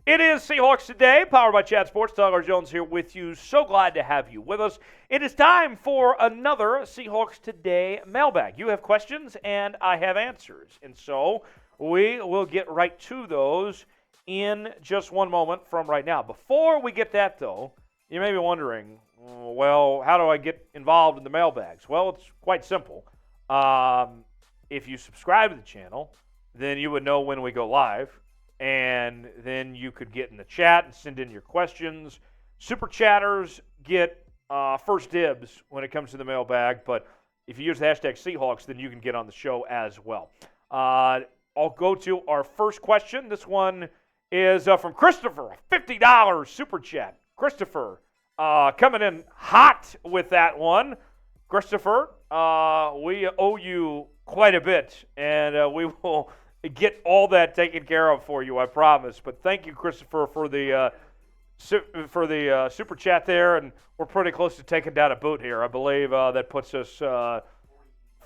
It is Seahawks Today, powered by Chad Sports. Tyler Jones here with you. So glad to have you with us. It is time for another Seahawks Today mailbag. You have questions, and I have answers. And so we will get right to those in just one moment from right now. Before we get that, though, you may be wondering, well, how do I get involved in the mailbags? Well, it's quite simple. If you subscribe to the channel, then you would know when we go live. And then you could get in the chat and send in your questions. Super chatters get first dibs when it comes to the mailbag, but if you use the hashtag Seahawks, then you can get on the show as well. I'll go to our first question. This one is from Christopher, $50 super chat. Christopher coming in hot with that one. Christopher, we owe you quite a bit, and we will get all that taken care of for you, I promise. But thank you, Christopher, for the super chat there, and we're pretty close to taking down a boot here. I believe that puts us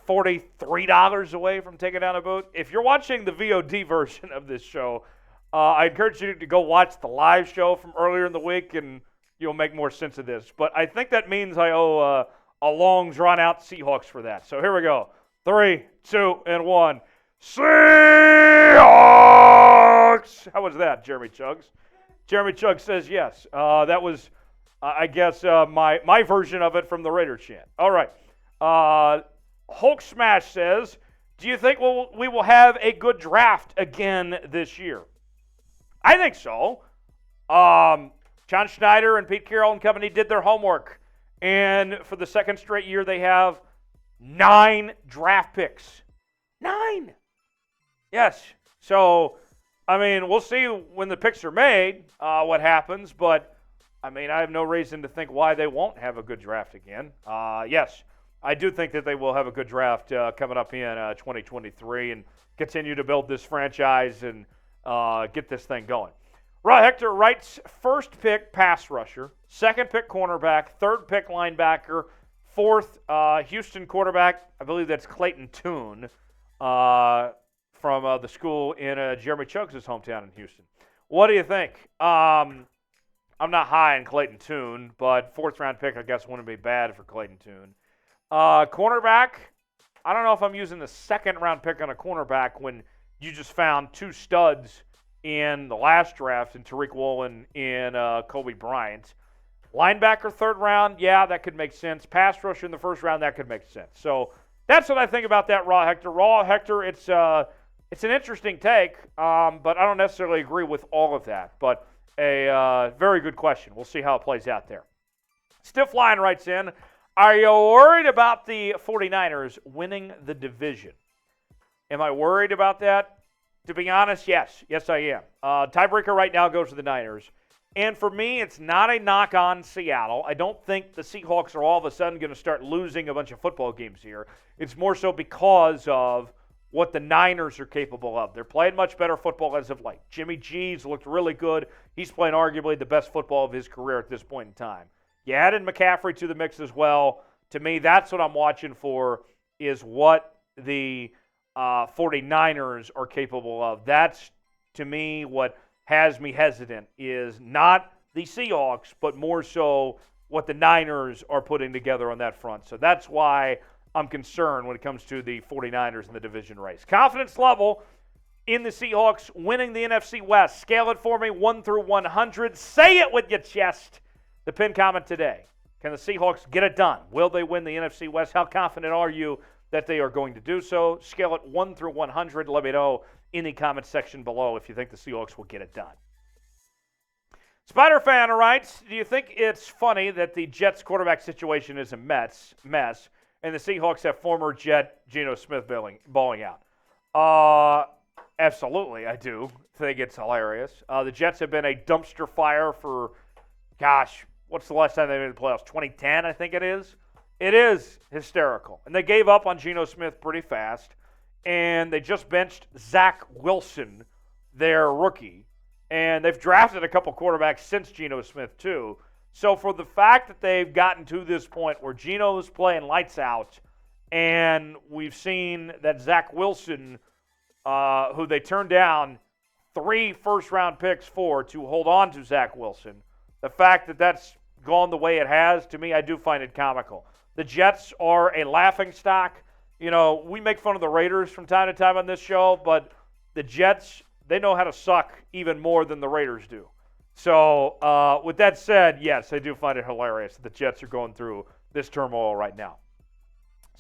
$43 away from taking down a boot. If you're watching the VOD version of this show, I encourage you to go watch the live show from earlier in the week, and you'll make more sense of this. But I think that means I owe a long, drawn-out Seahawks for that. So here we go. 3, 2, and 1. Seahawks! How was that, Jeremy Chuggs? Jeremy Chuggs says yes. That was, I guess, my version of it from the Raider chant. All right. Hulk Smash says, do you think we will have a good draft again this year? I think so. John Schneider and Pete Carroll and company did their homework. And for the second straight year, they have 9 draft picks. 9! Yes. So, I mean, we'll see when the picks are made what happens, but, I mean, I have no reason to think why they won't have a good draft again. Yes, I do think that they will have a good draft coming up in 2023 and continue to build this franchise and get this thing going. Raw Hector writes, first pick pass rusher, second pick cornerback, third pick linebacker, fourth Houston quarterback. I believe that's Clayton Tune. From the school in Jeremy Chuggs' hometown in Houston. What do you think? I'm not high on Clayton Tune, but fourth-round pick, I guess, wouldn't be bad for Clayton Tune. Cornerback, I don't know if I'm using the second-round pick on a cornerback when you just found 2 studs in the last draft in Tariq Woolen and Kobe Bryant. Linebacker, third round, yeah, that could make sense. Pass rusher in the first round, that could make sense. So that's what I think about that, Raw Hector. Raw Hector, it's an interesting take, but I don't necessarily agree with all of that. But a very good question. We'll see how it plays out there. Stiff Line writes in, are you worried about the 49ers winning the division? Am I worried about that? To be honest, yes. Yes, I am. Tiebreaker right now goes to the Niners. And for me, it's not a knock on Seattle. I don't think the Seahawks are all of a sudden going to start losing a bunch of football games here. It's more so because of what the Niners are capable of. They're playing much better football as of late. Jimmy G's looked really good. He's playing arguably the best football of his career at this point in time. You added McCaffrey to the mix as well. To me, that's what I'm watching for, is what the 49ers are capable of. That's, to me, what has me hesitant, is not the Seahawks, but more so what the Niners are putting together on that front. So that's why I'm concerned when it comes to the 49ers in the division race. Confidence level in the Seahawks winning the NFC West. Scale it for me, 1 through 100. Say it with your chest. The pinned comment today. Can the Seahawks get it done? Will they win the NFC West? How confident are you that they are going to do so? Scale it 1 through 100. Let me know in the comment section below if you think the Seahawks will get it done. Spider Fan writes, do you think it's funny that the Jets quarterback situation is a mess, and the Seahawks have former Jet Geno Smith balling out? Absolutely, I do think it's hilarious. The Jets have been a dumpster fire for, what's the last time they made the playoffs? 2010, I think it is. It is hysterical. And they gave up on Geno Smith pretty fast, and they just benched Zach Wilson, their rookie. And they've drafted a couple quarterbacks since Geno Smith, too. So for the fact that they've gotten to this point where Geno's playing lights out, and we've seen that Zach Wilson, who they turned down 3 first-round picks for to hold on to Zach Wilson. The fact that that's gone the way it has, to me, I do find it comical. The Jets are a laughingstock. You know, we make fun of the Raiders from time to time on this show, but the Jets, they know how to suck even more than the Raiders do. So with that said, yes, I do find it hilarious that the Jets are going through this turmoil right now.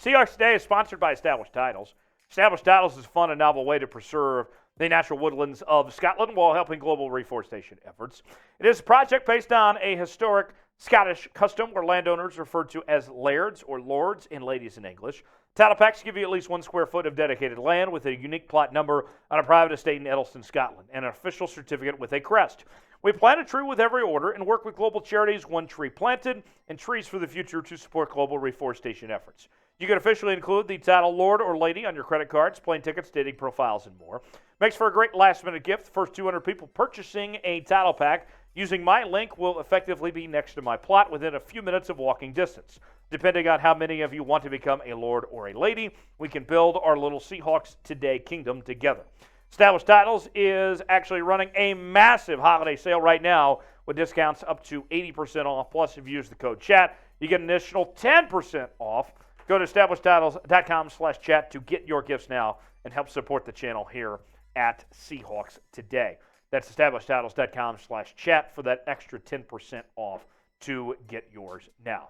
Seahawks Today is sponsored by Established Titles. Established Titles is a fun and novel way to preserve the natural woodlands of Scotland while helping global reforestation efforts. It is a project based on a historic Scottish custom where landowners are referred to as lairds or lords in ladies in English. Title packs give you at least 1 square foot of dedicated land with a unique plot number on a private estate in Edelston, Scotland, and an official certificate with a crest. We plant a tree with every order and work with global charities, One Tree Planted, and Trees for the Future to support global reforestation efforts. You can officially include the title Lord or Lady on your credit cards, plane tickets, dating profiles, and more. Makes for a great last-minute gift. The first 200 people purchasing a title pack using my link will effectively be next to my plot within a few minutes of walking distance. Depending on how many of you want to become a Lord or a Lady, we can build our little Seahawks Today kingdom together. Established Titles is actually running a massive holiday sale right now with discounts up to 80% off. Plus, if you use the code CHAT, you get an additional 10% off. Go to establishedtitles.com/chat to get your gifts now and help support the channel here at Seahawks Today. That's establishedtitles.com/chat for that extra 10% off to get yours now.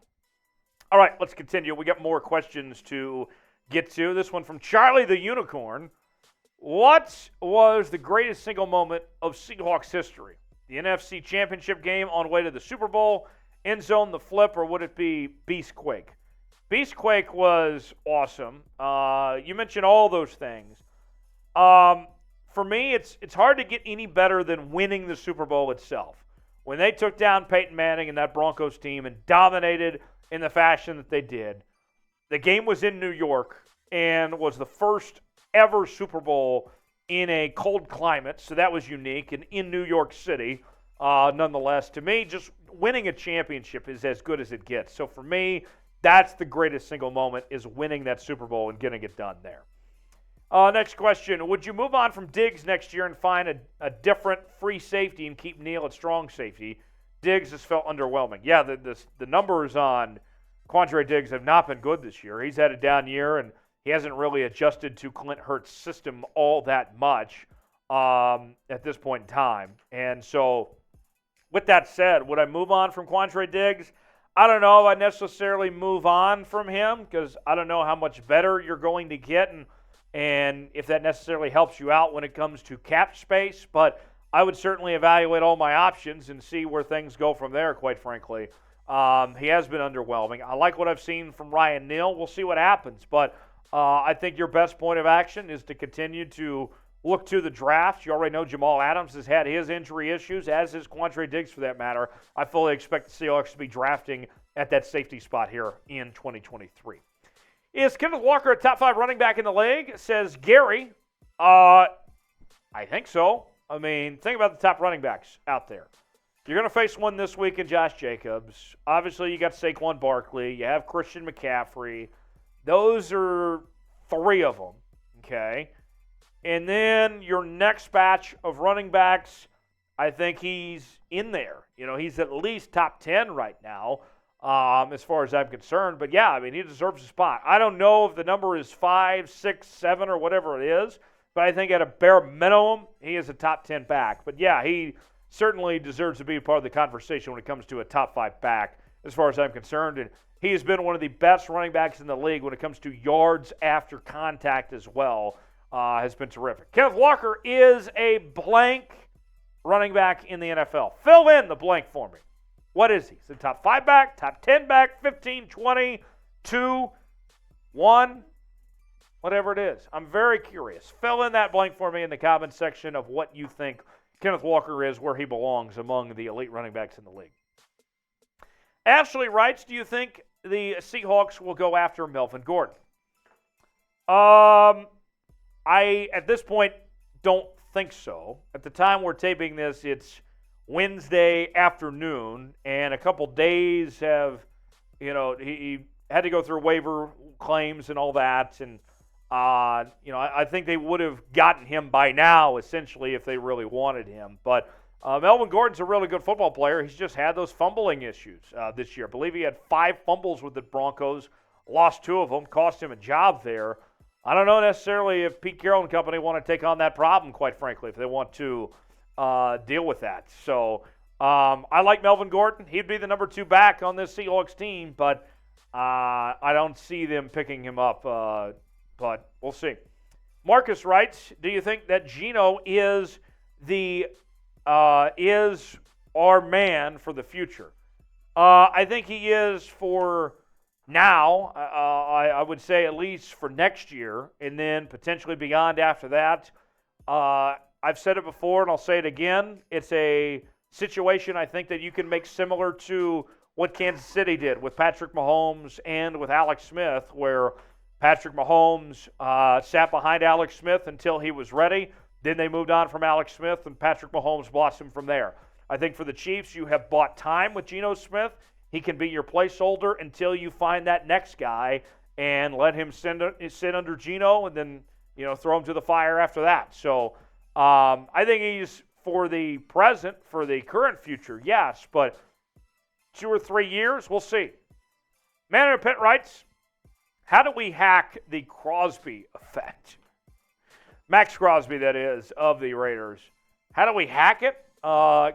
All right, let's continue. We got more questions to get to. This one from Charlie the Unicorn. What was the greatest single moment of Seahawks history? The NFC Championship game on way to the Super Bowl, end zone, the flip, or would it be Beastquake? Beastquake was awesome. You mentioned all those things. For me, it's hard to get any better than winning the Super Bowl itself. When they took down Peyton Manning and that Broncos team and dominated in the fashion that they did, the game was in New York and was the first ever Super Bowl in a cold climate, so that was unique, and in New York City, nonetheless. To me, just winning a championship is as good as it gets. So for me, that's the greatest single moment, is winning that Super Bowl and getting it done there. Next question. Would you move on from Diggs next year and find a different free safety and keep Neal at strong safety? Diggs has felt underwhelming. Yeah, the numbers on Quandre Diggs have not been good this year. He's had a down year, and he hasn't really adjusted to Clint Hurts' system all that much at this point in time. And so, with that said, would I move on from Quandre Diggs? I don't know if I necessarily move on from him because I don't know how much better you're going to get and if that necessarily helps you out when it comes to cap space. But I would certainly evaluate all my options and see where things go from there, quite frankly. He has been underwhelming. I like what I've seen from Ryan Neal. We'll see what happens. But I think your best point of action is to continue to look to the draft. You already know Jamal Adams has had his injury issues, as is Quandre Diggs for that matter. I fully expect the Seahawks to be drafting at that safety spot here in 2023. Is Kenneth Walker a top 5 running back in the league? Says Gary. I think so. I mean, think about the top running backs out there. You're going to face one this week in Josh Jacobs. Obviously, you got Saquon Barkley. You have Christian McCaffrey. Those are 3 of them, okay? And then your next batch of running backs, I think he's in there. You know, he's at least top 10 right now as far as I'm concerned. But, yeah, I mean, he deserves a spot. I don't know if the number is 5, 6, 7, or whatever it is, but I think at a bare minimum, he is a top 10 back. But, yeah, he certainly deserves to be a part of the conversation when it comes to a top 5 back as far as I'm concerned. And he has been one of the best running backs in the league when it comes to yards after contact as well. Has been terrific. Kenneth Walker is a blank running back in the NFL. Fill in the blank for me. What is he? Is he top 5 back, top 10 back, 15, 20, 2, 1, whatever it is? I'm very curious. Fill in that blank for me in the comments section of what you think Kenneth Walker is, where he belongs among the elite running backs in the league. Ashley writes, do you think the Seahawks will go after Melvin Gordon? I, at this point, don't think so. At the time we're taping this, it's Wednesday afternoon, and a couple days have, you know, he had to go through waiver claims and all that, and I think they would have gotten him by now, essentially, if they really wanted him. But Melvin Gordon's a really good football player. He's just had those fumbling issues this year. I believe he had 5 fumbles with the Broncos, lost 2 of them, cost him a job there. I don't know necessarily if Pete Carroll and company want to take on that problem, quite frankly, if they want to deal with that. So I like Melvin Gordon. He'd be the number 2 back on this Seahawks team, but I don't see them picking him up, but we'll see. Marcus writes, do you think that Geno is our man for the future? I think he is for now. I would say at least for next year, and then potentially beyond after that. I've said it before, and I'll say it again. It's a situation I think that you can make similar to what Kansas City did with Patrick Mahomes and with Alex Smith, where Patrick Mahomes sat behind Alex Smith until he was ready. Then they moved on from Alex Smith, and Patrick Mahomes blossomed from there. I think for the Chiefs, you have bought time with Geno Smith. He can be your placeholder until you find that next guy and let him sit under Geno, and then throw him to the fire after that. So I think he's for the present, for the current future, yes, but 2 or 3 years, we'll see. Man in the Pit writes, how do we hack the Crosby effect? Max Crosby, that is, of the Raiders. How do we hack it?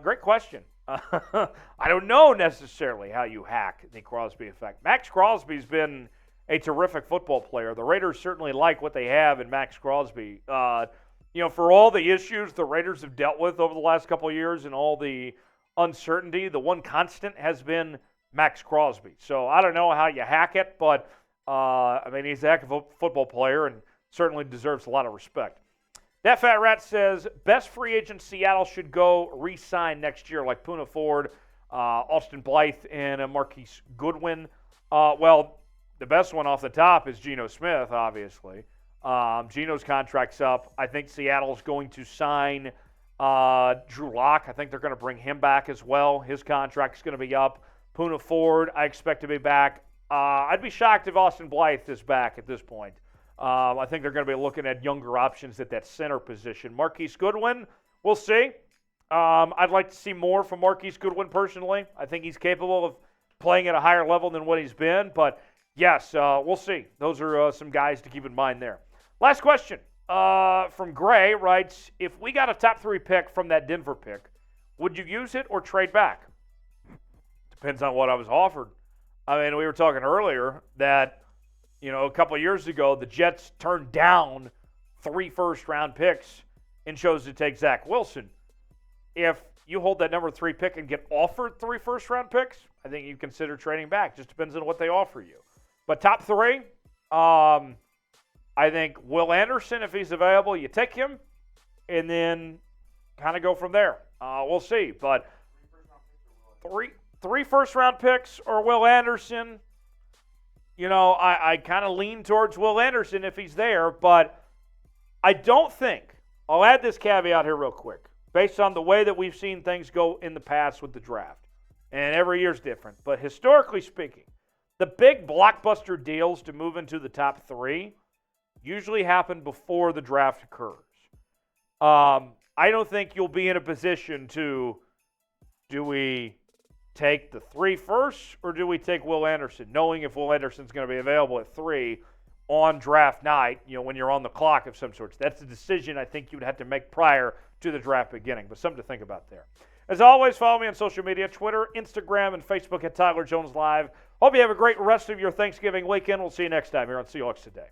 Great question. I don't know necessarily how you hack the Crosby effect. Max Crosby's been a terrific football player. The Raiders certainly like what they have in Max Crosby. For all the issues the Raiders have dealt with over the last couple of years and all the uncertainty, the one constant has been Max Crosby. So I don't know how you hack it, but he's a heck of a football player and certainly deserves a lot of respect. That Fat Rat says, best free agent Seattle should go re-sign next year, like Poona Ford, Austin Blythe, and Marquise Goodwin. Well, the best one off the top is Geno Smith, obviously. Geno's contract's up. I think Seattle's going to sign Drew Lock. I think they're going to bring him back as well. His contract's going to be up. Poona Ford, I expect to be back. I'd be shocked if Austin Blythe is back at this point. I think they're going to be looking at younger options at that center position. Marquise Goodwin, we'll see. I'd like to see more from Marquise Goodwin personally. I think he's capable of playing at a higher level than what he's been. But, yes, we'll see. Those are some guys to keep in mind there. Last question from Gray writes, if we got a top 3 pick from that Denver pick, would you use it or trade back? Depends on what I was offered. We were talking earlier that, a couple of years ago, the Jets turned down 3 first-round picks and chose to take Zach Wilson. If you hold that number 3 pick and get offered 3 first-round picks, I think you consider trading back. Just depends on what they offer you. But top 3, I think Will Anderson, if he's available, you take him, and then kind of go from there. We'll see. But 3 first-round picks or Will Anderson, I kind of lean towards Will Anderson if he's there, but I don't think, I'll add this caveat here real quick, based on the way that we've seen things go in the past with the draft, and every year's different, but historically speaking, the big blockbuster deals to move into the top 3 usually happen before the draft occurs. I don't think you'll be in a position to, do we take the 3 first, or do we take Will Anderson, knowing if Will Anderson's going to be available at 3 on draft night, when you're on the clock of some sorts? That's a decision I think you'd have to make prior to the draft beginning, but something to think about there. As always, follow me on social media, Twitter, Instagram, and Facebook at Tyler Jones Live. Hope you have a great rest of your Thanksgiving weekend. We'll see you next time here on Seahawks Today.